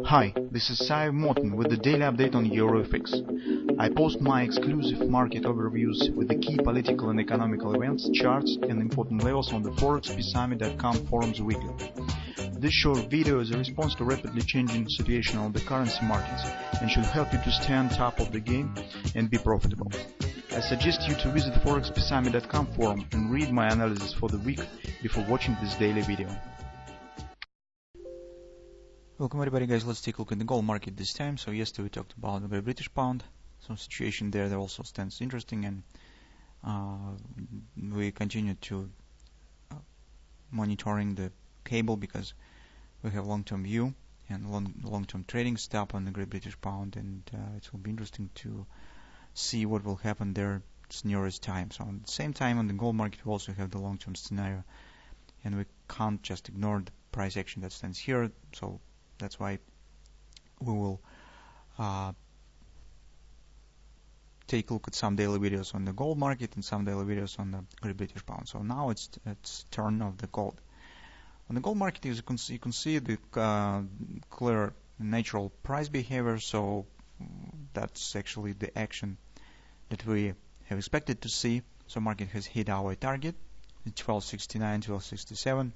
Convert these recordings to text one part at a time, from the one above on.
Hi, this is Sive Morten with the daily update on EuroFX. I post my exclusive market overviews with the key political and economical events, charts and important levels on the ForexPeaceArmy.com forums weekly. This short video is a response to rapidly changing situation on the currency markets and should help you to stay on top of the game and be profitable. I suggest you to visit ForexPeaceArmy.com forum and read my analysis for the week before watching this daily video. Welcome everybody, guys. Let's take a look at the gold market this time. So yesterday we talked about the British pound. Some situation there that also stands interesting, and we continue to monitoring the cable because we have long-term view and long-term trading stop on the Great British Pound, and it will be interesting to see what will happen there nearest time. So at the same time on the gold market we also have the long-term scenario, and we can't just ignore the price action that stands here. So that's why we will take a look at some daily videos on the gold market and some daily videos on the Great British Pound. So now it's turn of the gold. On the gold market, as you can see the clear natural price behavior. So that's actually the action that we have expected to see. So market has hit our target, 1269, 1267.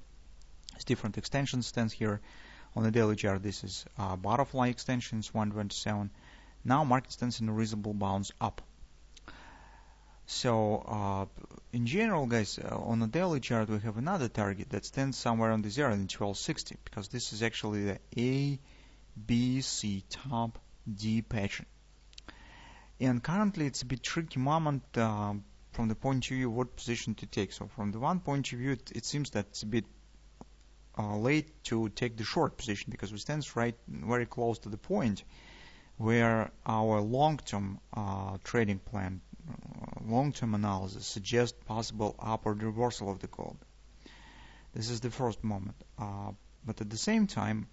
It's different extension stands here. On the daily chart, this is butterfly extensions 127. Now market stands in a reasonable bounce up. So in general, guys, on the daily chart we have another target that stands somewhere on the zero in 1260, because this is actually the A, B, C top D pattern. And currently it's a bit tricky moment from the point of view what position to take. So from the one point of view, it seems that it's a bit late to take the short position, because we stand right very close to the point where our long-term trading plan, long-term analysis suggests possible upward reversal of the gold. This is the first moment, but at the same time,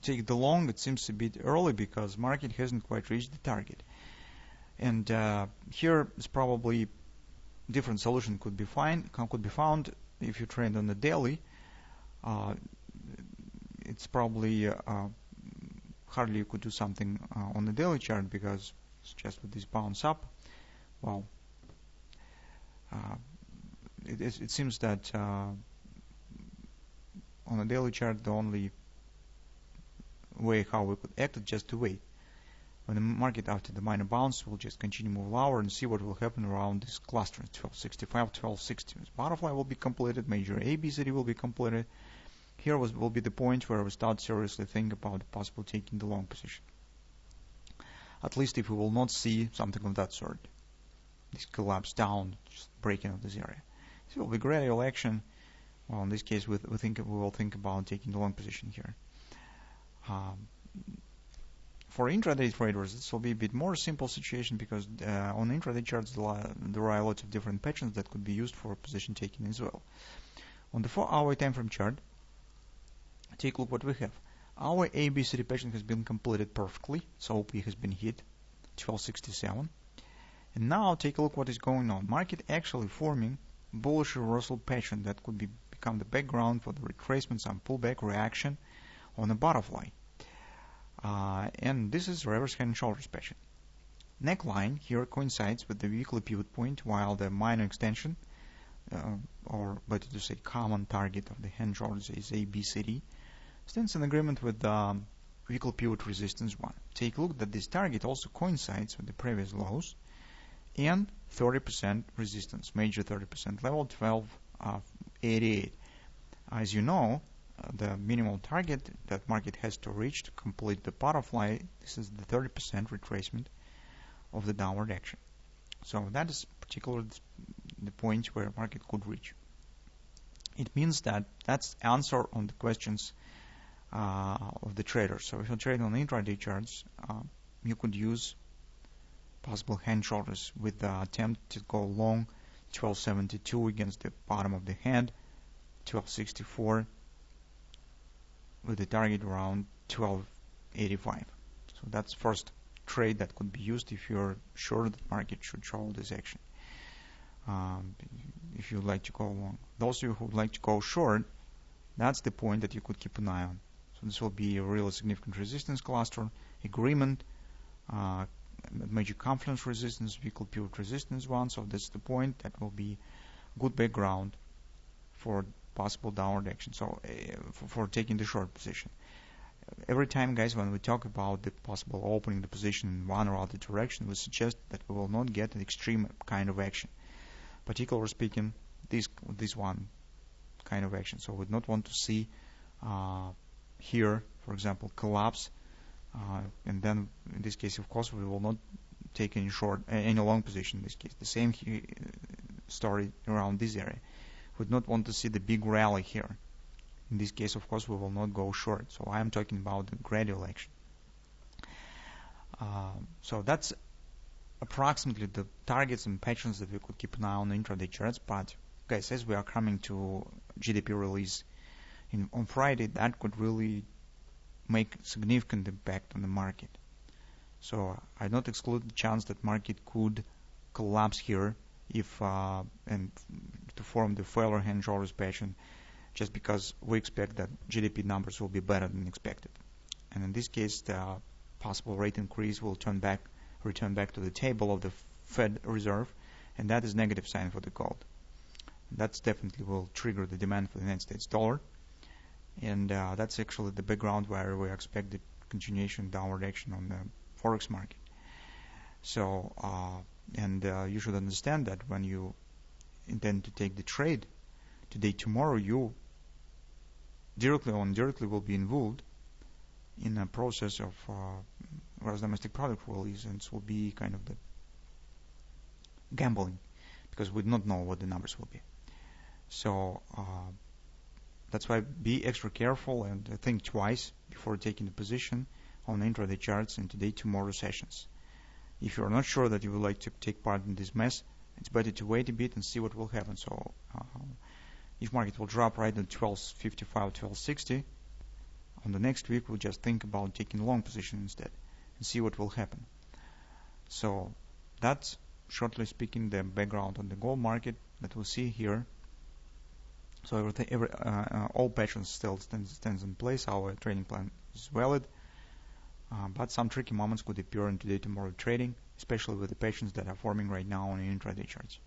take the long, it seems a bit early because market hasn't quite reached the target, and here is probably different solution could be found. If you trade on the daily, it's probably hardly you could do something on the daily chart, because it's just with this bounce up. Well, it seems that on the daily chart the only way how we could act is just to wait. When the market after the minor bounce will just continue move lower and see what will happen around this cluster 1265, 1260. This butterfly will be completed, major ABCD will be completed. Here will be the point where we start seriously think about possible taking the long position. At least if we will not see something of that sort, this collapse down, just breaking of this area. This will be gradual action. Well, in this case, we will think about taking the long position here. For intraday traders, this will be a bit more simple situation, because on intraday charts there are lots of different patterns that could be used for position taking as well. On the 4-hour time frame chart, take a look what we have. Our ABCD pattern has been completed perfectly, so OP has been hit 1267. And now take a look what is going on. Market actually forming bullish reversal pattern that could become the background for the retracement, some pullback reaction on a butterfly. And this is reverse head and shoulders pattern. Neckline here coincides with the weekly pivot point, while the minor extension, or better to say common target of the head and shoulders is ABCD, stands in agreement with the weekly pivot resistance 1. Take a look that this target also coincides with the previous lows and 30% resistance, major 30% level 1288. As you know, the minimal target that market has to reach to complete the butterfly, this is the 30% retracement of the downward action. So that is particularly the point where market could reach. It means that that's answer on the questions of the traders. So if you trade on intraday charts, you could use possible hand shoulders with the attempt to go long 1272 against the bottom of the hand, 1264 with the target around 1285. So that's first trade that could be used if you're sure that market should show this action. If you would like to go long, those of you who would like to go short, that's the point that you could keep an eye on. So this will be a really significant resistance cluster, agreement, major confluence resistance, weekly pivot resistance one. So that's the point. That will be good background for possible downward action. So for taking the short position. Every time, guys, when we talk about the possible opening the position in one or other direction, we suggest that we will not get an extreme kind of action. Particularly speaking, this one kind of action. So we would not want to see here, for example, collapse, and then in this case, of course, we will not take any long position in this case. The same story around this area. We would not want to see the big rally here. In this case, of course, we will not go short. So I am talking about the gradual action. So that's approximately the targets and patterns that we could keep an eye on the intraday charts. But guys, as we are coming to GDP release on Friday, that could really make significant impact on the market. So I don't exclude the chance that market could collapse here if and to form the failure hand shoulders pattern, just because we expect that GDP numbers will be better than expected. And in this case, the possible rate increase will return back to the table of the Fed Reserve, and that is negative sign for the gold. That's definitely will trigger the demand for the United States dollar, and that's actually the background where we expect the continuation downward action on the Forex market. So, you should understand that when you intend to take the trade today, tomorrow, you directly or indirectly will be involved in a process of gross domestic product release, and it will be kind of the gambling because we do not know what the numbers will be. So that's why be extra careful and think twice before taking the position on intraday charts in today tomorrow sessions. If you're not sure that you would like to take part in this mess, it's better to wait a bit and see what will happen. So if market will drop right at 12.55, 12.60, on the next week we'll just think about taking long position instead and see what will happen. So that's, shortly speaking, the background on the gold market that we'll see here. So all patterns still stands in place. Our trading plan is valid, but some tricky moments could appear in today tomorrow trading, especially with the patterns that are forming right now on the intraday charts.